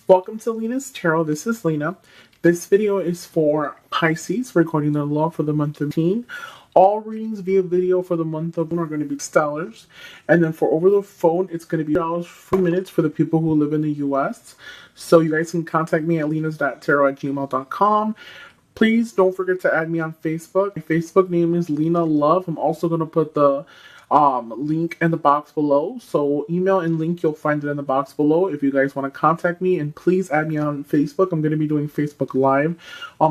Welcome to Lena's Tarot. This is Lena. This video is for Pisces, recording their love for the month of June. All readings via video for the month of June are going to be $6. And then for over the phone, it's going to be $3 for minutes for the people who live in the US. So you guys can contact me at lenas.tarot@gmail.com. Please don't forget to add me on Facebook. My Facebook name is Lena Love. I'm also going to put the link in the box below. So email and link, you'll find it in the box below if you guys want to contact me. And please add me on Facebook. I'm going to be doing Facebook Live.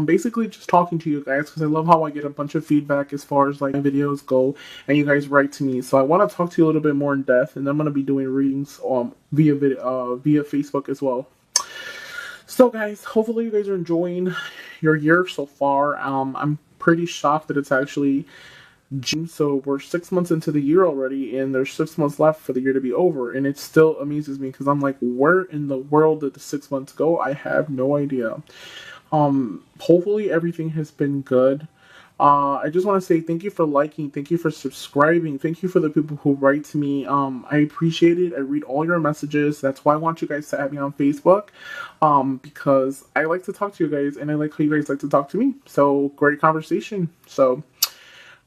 Basically just talking to you guys because I love how I get a bunch of feedback as far as like my videos go and you guys write to me. So I want to talk to you a little bit more in depth, and I'm going to be doing readings via Facebook as well. So guys, hopefully you guys are enjoying your year so far. I'm pretty shocked that it's actually June, so we're 6 months into the year already, and there's 6 months left for the year to be over, and it still amuses me because I'm like, where in the world did the 6 months go? I have no idea. Hopefully everything has been good. I just want to say thank you for liking, thank you for subscribing, thank you for the people who write to me. I appreciate it. I read all your messages. That's why I want you guys to add me on Facebook, because I like to talk to you guys, and I like how you guys like to talk to me. So great conversation. So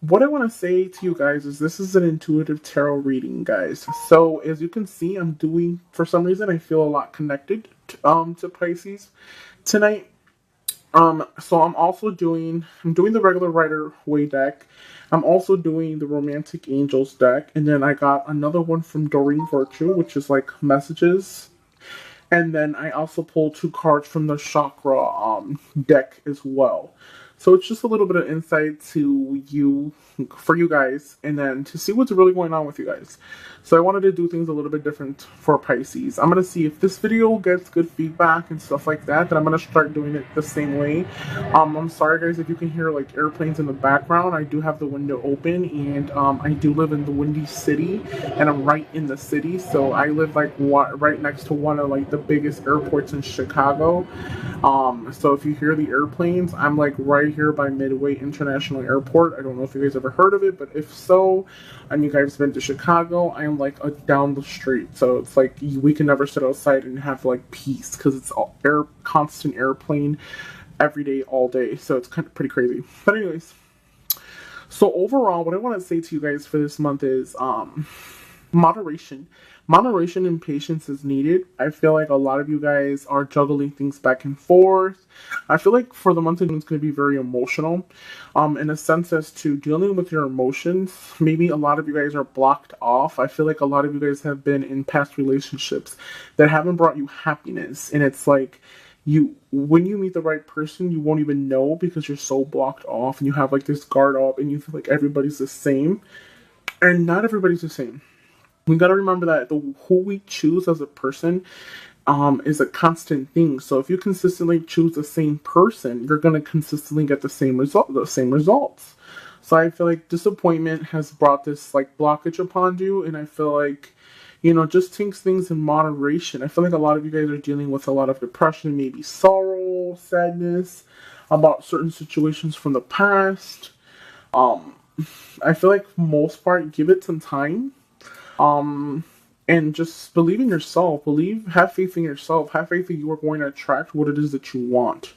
what I want to say to you guys is this is an intuitive tarot reading, guys. So as you can see, for some reason, I feel a lot connected to Pisces tonight. So I'm doing the regular Rider-Waite deck. I'm also doing the Romantic Angels deck. And then I got another one from Doreen Virtue, which is like messages. And then I also pulled 2 cards from the Chakra deck as well. So it's just a little bit of insight for you guys, and then to see what's really going on with you guys. So I wanted to do things a little bit different for Pisces. I'm going to see if this video gets good feedback and stuff like that, then I'm going to start doing it the same way. I'm sorry guys if you can hear like airplanes in the background. I do have the window open, and I do live in the Windy City, and I'm right in the city. So I live like right next to one of like the biggest airports in Chicago. So if you hear the airplanes, I'm like right here by Midway International Airport. I don't know if you guys ever heard of it, but if so, and you guys have been to Chicago, I am like down the street. So it's like we can never sit outside and have like peace because it's all constant airplane every day, all day. So it's kind of pretty crazy. But anyways, so overall, what I want to say to you guys for this month is moderation. Moderation and patience is needed. I feel like a lot of you guys are juggling things back and forth. I feel like for the month of June, it's going to be very emotional, in a sense as to dealing with your emotions. Maybe a lot of you guys are blocked off. I feel like a lot of you guys have been in past relationships that haven't brought you happiness, and it's like when you meet the right person, you won't even know because you're so blocked off, and you have like this guard up, and you feel like everybody's the same, and not everybody's the same. We got to remember that who we choose as a person is a constant thing. So if you consistently choose the same person, you're going to consistently get the same results. So I feel like disappointment has brought this like blockage upon you, and I feel like, just take things in moderation. I feel like a lot of you guys are dealing with a lot of depression, maybe sorrow, sadness about certain situations from the past. I feel like for the most part, give it some time. And just believe in yourself. Have faith in yourself. Have faith that you are going to attract what it is that you want.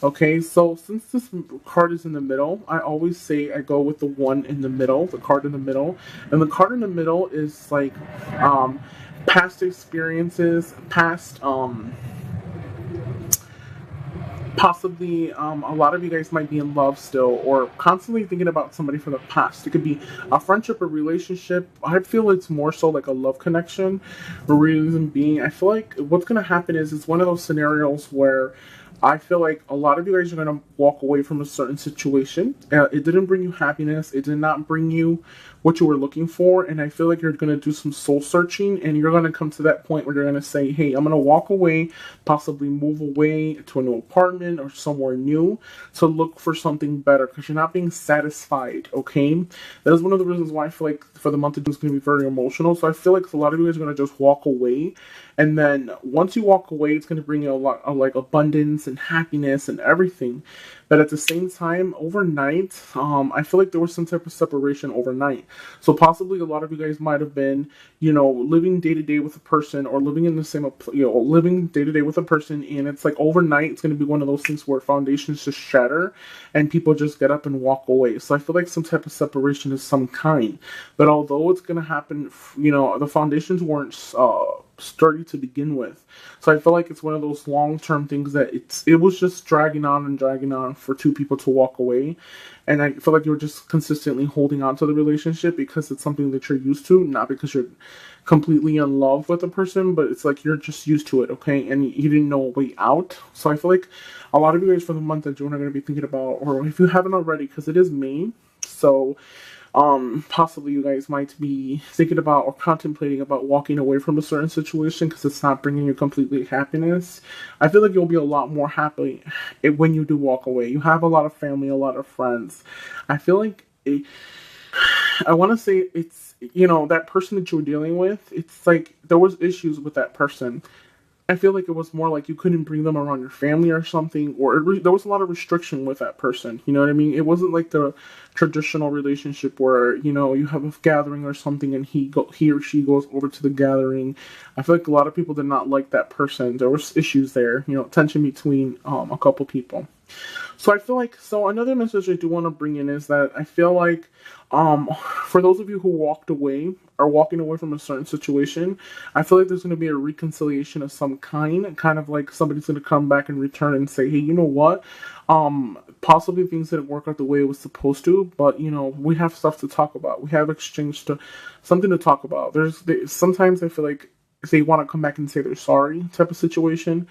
Okay, so since this card is in the middle, I always say I go with the one in the middle, the card in the middle. And the card in the middle is like, past experiences, possibly a lot of you guys might be in love still, or constantly thinking about somebody from the past. It could be a friendship or relationship. I feel it's more so like a love connection. The reason being, I feel like what's going to happen is it's one of those scenarios where I feel like a lot of you guys are going to walk away from a certain situation. It didn't bring you happiness. It did not bring you what you were looking for. And I feel like you're going to do some soul searching, and you're going to come to that point where you're going to say, hey, I'm going to walk away, possibly move away to a new apartment or somewhere new to look for something better because you're not being satisfied. Okay. That is one of the reasons why I feel like for the month of June is going to be very emotional. So I feel like a lot of you guys are going to just walk away And then once you walk away, it's going to bring you a lot of like abundance and happiness and everything. But at the same time, overnight, I feel like there was some type of separation overnight. So possibly a lot of you guys might have been, living day to day with a person, or living in the same, living day to day with a person, and it's like overnight, it's going to be one of those things where foundations just shatter, and people just get up and walk away. So I feel like some type of separation is some kind. But although it's going to happen, the foundations weren't sturdy to begin with. So I feel like it's one of those long term things that it was just dragging on and dragging on for two people to walk away. And I feel like you're just consistently holding on to the relationship because it's something that you're used to, not because you're completely in love with the person, but it's like you're just used to it, okay? And you didn't know a way out. So I feel like a lot of you guys for the month of June are going to be thinking about, or if you haven't already, because it is May, so possibly you guys might be thinking about or contemplating about walking away from a certain situation because it's not bringing you completely happiness. I feel like you'll be a lot more happy when you do walk away. You have a lot of family, a lot of friends. I feel like I want to say it's, that person that you were dealing with, it's like there was issues with that person. I feel like it was more like you couldn't bring them around your family or something, or there was a lot of restriction with that person. You know what I mean? It wasn't like the traditional relationship where you have a gathering or something, and he or she goes over to the gathering. I feel like a lot of people did not like that person. There was issues there, tension between a couple people. So I feel like, another message I do want to bring in is that I feel like for those of you who walked away or walking away from a certain situation, I feel like there's going to be a reconciliation of some kind of like somebody's going to come back and return and say, hey, you know what? Possibly things didn't work out the way it was supposed to, but we have stuff to talk about. We have something to talk about. Sometimes I feel like they want to come back and say they're sorry type of situation.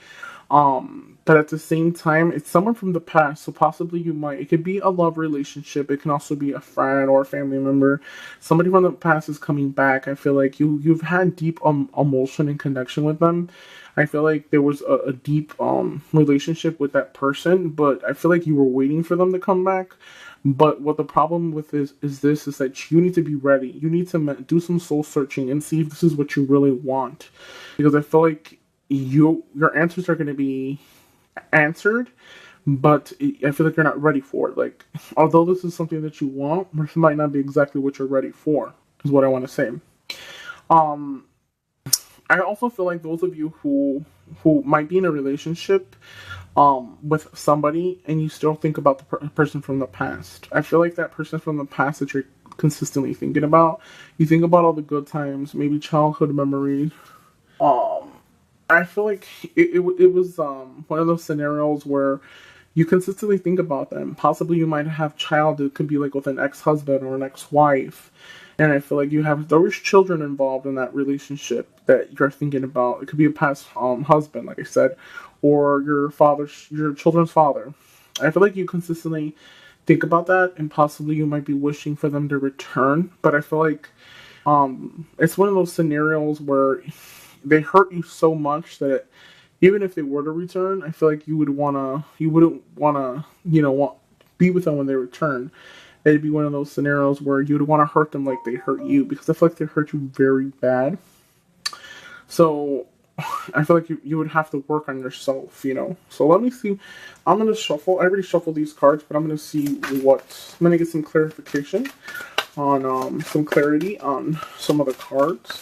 But at the same time, it's someone from the past, so possibly it could be a love relationship, it can also be a friend or a family member. Somebody from the past is coming back. I feel like you've had deep emotion and connection with them. I feel like there was a deep relationship with that person, but I feel like you were waiting for them to come back. But what the problem with is that you need to be ready. You need to do some soul searching and see if this is what you really want, because I feel like your answers are going to be answered, but I feel like you're not ready for it. Like, although this is something that you want, this might not be exactly what you're ready for, is what I want to say. I also feel like those of you who might be in a relationship with somebody and you still think about the person from the past. I feel like that person from the past that you're consistently thinking about, you think about all the good times, maybe childhood memories. I feel like it was one of those scenarios where you consistently think about them. Possibly you might have child. It could be like with an ex-husband or an ex-wife. And I feel like there was children involved in that relationship that you're thinking about. It could be a past husband, like I said, or your children's father. I feel like you consistently think about that, and possibly you might be wishing for them to return. But I feel like it's one of those scenarios where they hurt you so much that even if they were to return, I feel like you wouldn't wanna, be with them when they return. It'd be one of those scenarios where you'd want to hurt them like they hurt you, because I feel like they hurt you very bad. So I feel like you would have to work on yourself, So let me see. I'm gonna shuffle. I already shuffled these cards, but I'm gonna see I'm gonna get some clarification on some clarity on some of the cards.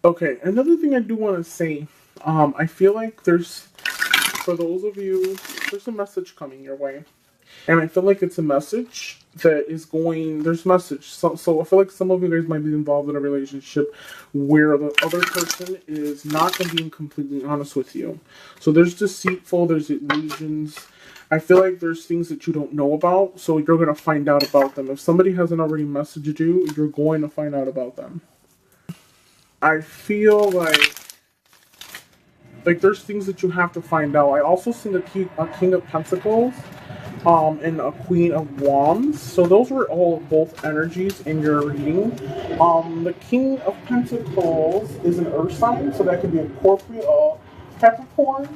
Okay, another thing I do want to say, I feel like for those of you, there's a message coming your way. And I feel like it's a message that there's message. So I feel like some of you guys might be involved in a relationship where the other person is not being completely honest with you. So there's there's illusions. I feel like there's things that you don't know about, so you're going to find out about them. If somebody hasn't already messaged you, you're going to find out about them. I feel like there's things that you have to find out. I also see a King of Pentacles, and a Queen of Wands. So those were both energies in your reading. The King of Pentacles is an Earth sign, so that could be a Capricorn,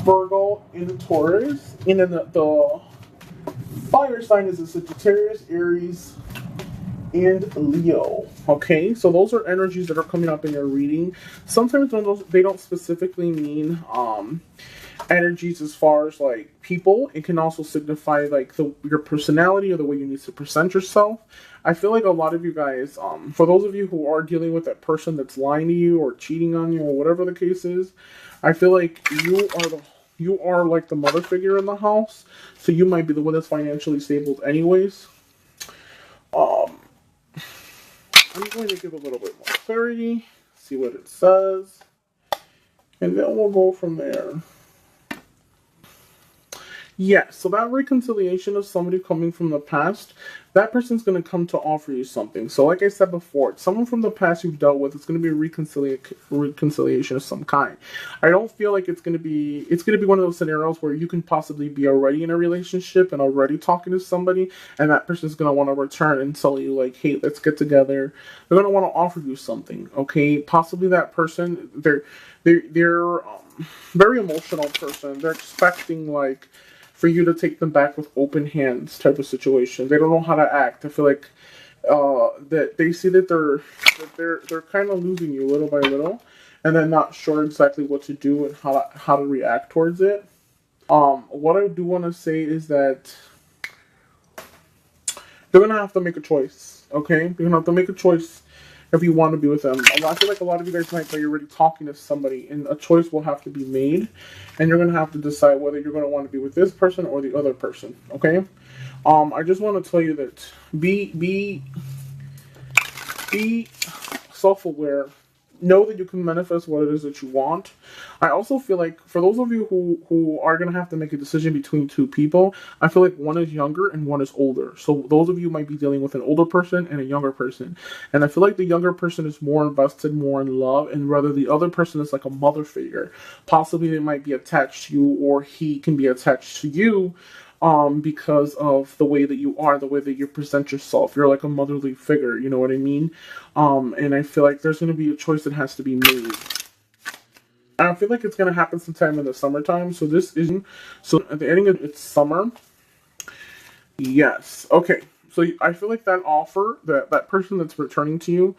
Virgo, and Taurus. And then the fire sign is a Sagittarius, Aries, and Leo. Okay, so those are energies that are coming up in your reading. Sometimes when those, they don't specifically mean energies as far as like people. It can also signify like your personality or the way you need to present yourself. I feel like a lot of you guys, for those of you who are dealing with that person that's lying to you or cheating on you or whatever the case is, I feel like you are like the mother figure in the house, so you might be the one that's financially stable anyways. I'm going to give a little bit more clarity, see what it says, and then we'll go from there. Yeah, so that reconciliation of somebody coming from the past, that person's going to come to offer you something. So like I said before, someone from the past you've dealt with, it's going to be a reconciliation of some kind. I don't feel like it's going to be one of those scenarios where you can possibly be already in a relationship and already talking to somebody, and that person's going to want to return and tell you like, hey, let's get together. They're going to want to offer you something, okay? Possibly that person, they're very emotional person. They're expecting like for you to take them back with open hands type of situation. They don't know how to act. I feel like that they see that they're kind of losing you little by little, and then not sure exactly what to do and how to react towards it. What I do want to say is that they're gonna have to make a choice. Okay, you're gonna have to make a choice if you want to be with them. I feel like a lot of you guys might be already talking to somebody, and a choice will have to be made, and you're going to have to decide whether you're going to want to be with this person or the other person, okay? I just want to tell you that be self-aware. Know that you can manifest what it is that you want. I also feel like for those of you who are going to have to make a decision between two people, I feel like one is younger and one is older. So those of you might be dealing with an older person and a younger person. And I feel like the younger person is more invested, more in love, and rather the other person is like a mother figure. Possibly they might be attached to you, or he can be attached to you. Because of the way that you are, the way that you present yourself. You're like a motherly figure, you know what I mean? And I feel like there's going to be a choice that has to be made. I feel like it's going to happen sometime in the summertime, so at the ending of it's summer. Yes, okay. So I feel like that offer, that person that's returning to you,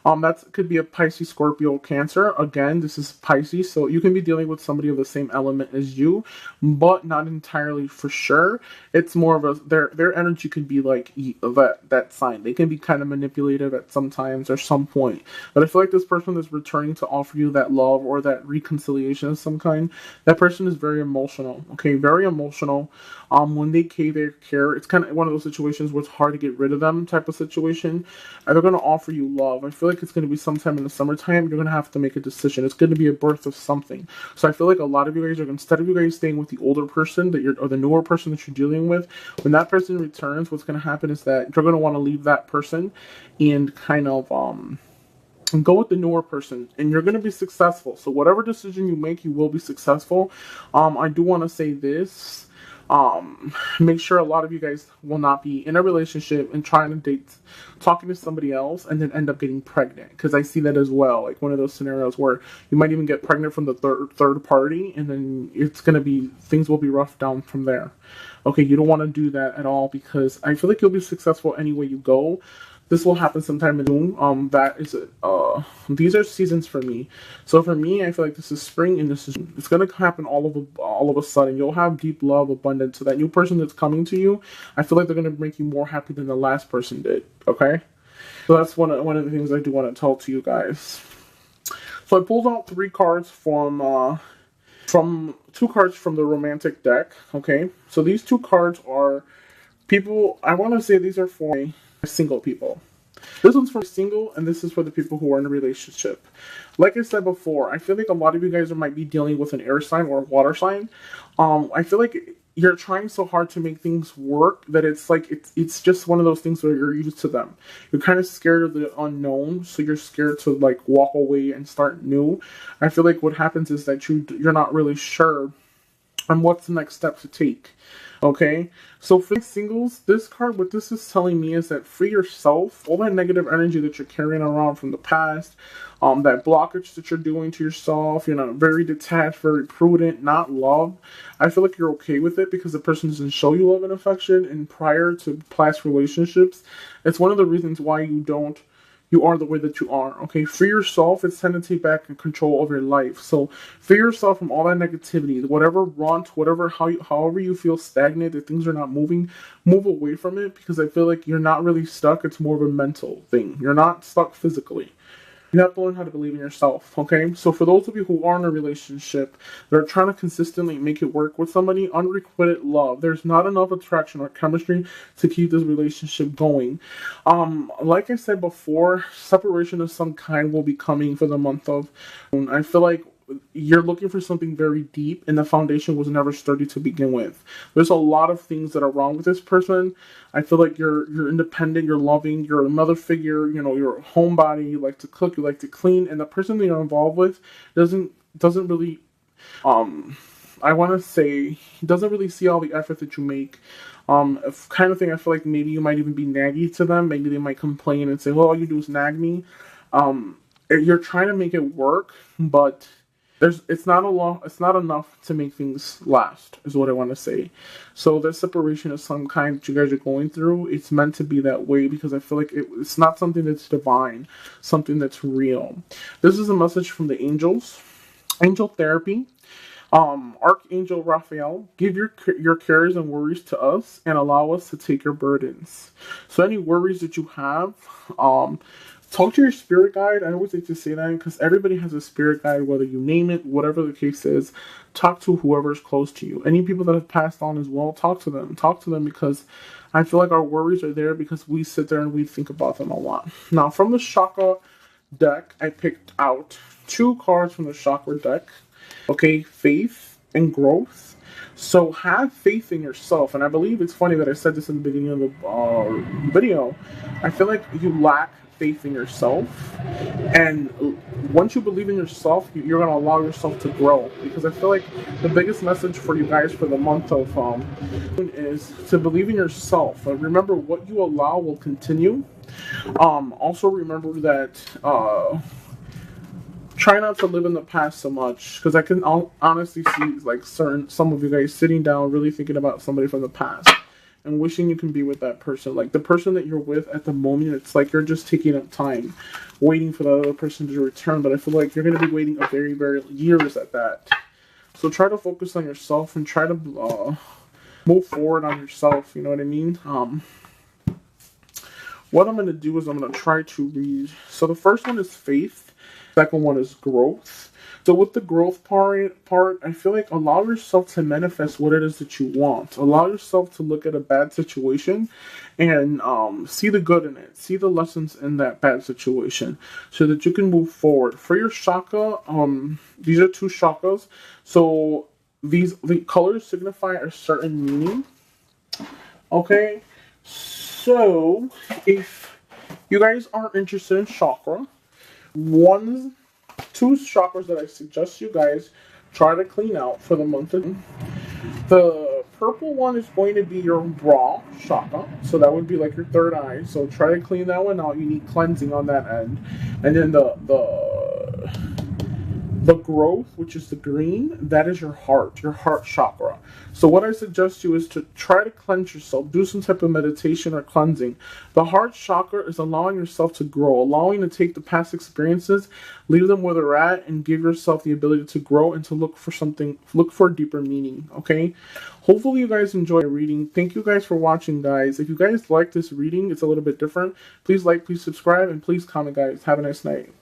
that could be a Pisces, Scorpio, Cancer. Again, this is Pisces, so you can be dealing with somebody of the same element as you, but not entirely for sure. It's more of a their energy could be like that sign. They can be kind of manipulative at some times or some point. But I feel like this person that's returning to offer you that love or that reconciliation of some kind, that person is very emotional. Okay, very emotional. When they care, it's kind of one of those situations where it's hard to get rid of them type of situation. And they're going to offer you love. I feel like it's going to be sometime in the summertime. You're going to have to make a decision. It's going to be a birth of something. So I feel like a lot of you guys are, instead of you guys staying with the older person or the newer person that you're dealing with, when that person returns, what's going to happen is that you're going to want to leave that person and kind of and go with the newer person, and you're going to be successful. So whatever decision you make, you will be successful. I do want to say this. Make sure a lot of you guys will not be in a relationship and trying to date, talking to somebody else, and then end up getting pregnant. Because I see that as well, like one of those scenarios where you might even get pregnant from the third party, and then it's gonna be, things will be rough down from there. Okay, you don't want to do that at all, because I feel like you'll be successful any way you go. This will happen sometime in June. That is these are seasons for me. So for me, I feel like this is spring, and it's gonna happen all of a sudden. You'll have deep love, abundance. So that new person that's coming to you, I feel like they're gonna make you more happy than the last person did. Okay, so that's one of the things I do want to tell to you guys. So I pulled out 3 cards from 2 cards from the romantic deck. Okay, so these 2 cards are people. I want to say these are for single people. This one's for single, and this is for the people who are in a relationship. Like I said before, I feel like a lot of you guys might be dealing with an air sign or a water sign. I feel like you're trying so hard to make things work that it's like it's just one of those things where you're used to them. You're kind of scared of the unknown, so you're scared to like walk away and start new. I feel like what happens is that you're not really sure on what's the next step to take. Okay, so for singles, this card, what this is telling me is that free yourself, all that negative energy that you're carrying around from the past, that blockage that you're doing to yourself, you know, very detached, very prudent, not loved. I feel like you're okay with it because the person doesn't show you love and affection, and prior to past relationships, it's one of the reasons why you are the way that you are. Okay, free yourself. It's time to take back control of your life. So free yourself from all that negativity, whatever runt, however you feel stagnant, that things are not moving, move away from it, because I feel like you're not really stuck. It's more of a mental thing. You're not stuck physically. You have to learn how to believe in yourself, okay? So for those of you who are in a relationship that are trying to consistently make it work with somebody, unrequited love, there's not enough attraction or chemistry to keep this relationship going. Like I said before, separation of some kind will be coming for the month of June. I feel like you're looking for something very deep, and the foundation was never sturdy to begin with. There's a lot of things that are wrong with this person. I feel like you're independent, you're loving, you're a mother figure, you know, you're a homebody, you like to cook, you like to clean, and the person that you're involved with doesn't really I want to say he doesn't really see all the effort that you make. Kind of thing. I feel like maybe you might even be naggy to them. Maybe they might complain and say, "Well, all you do is nag me." You're trying to make it work, but it's not enough to make things last, is what I want to say. So this separation is some kind that you guys are going through. It's meant to be that way because I feel like it's not something that's divine, something that's real. This is a message from the angels, angel therapy. Archangel Raphael, give your cares and worries to us and allow us to take your burdens. So any worries that you have, talk to your spirit guide. I always like to say that because everybody has a spirit guide, whether you name it, whatever the case is. Talk to whoever's close to you. Any people that have passed on as well, talk to them. Talk to them because I feel like our worries are there because we sit there and we think about them a lot. Now, from the chakra deck, I picked out 2 cards from the chakra deck. Okay, faith and growth. So have faith in yourself. And I believe it's funny that I said this in the beginning of the video. I feel like you lack faith in yourself. And once you believe in yourself, you're going to allow yourself to grow. Because I feel like the biggest message for you guys for the month of is to believe in yourself. Remember, what you allow will continue. Also remember that try not to live in the past so much, because I can honestly see like some of you guys sitting down really thinking about somebody from the past and wishing you can be with that person. Like the person that you're with at the moment, it's like you're just taking up time waiting for the other person to return, but I feel like you're going to be waiting a very, very years at that. So try to focus on yourself and try to move forward on yourself, you know what I mean? What I'm going to do is I'm going to try to read. So the first one is faith. Second one is growth. So with the growth part, I feel like allow yourself to manifest what it is that you want. Allow yourself to look at a bad situation and see the good in it. See the lessons in that bad situation so that you can move forward. For your chakra, these are 2 chakras. So the colors signify a certain meaning. Okay, so if you guys aren't interested in chakra, 2 chakras that I suggest you guys try to clean out for the month of June. The purple one is going to be your raw chakra, so that would be like your third eye. So try to clean that one out. You need cleansing on that end, and then the growth, which is the green, that is your heart chakra. So what I suggest you is to try to cleanse yourself, do some type of meditation or cleansing. The heart chakra is allowing yourself to grow, allowing to take the past experiences, leave them where they're at, and give yourself the ability to grow and to look for a deeper meaning, okay? Hopefully you guys enjoy reading. Thank you guys for watching, guys. If you guys like this reading, it's a little bit different. Please like, please subscribe, and please comment, guys. Have a nice night. Bye.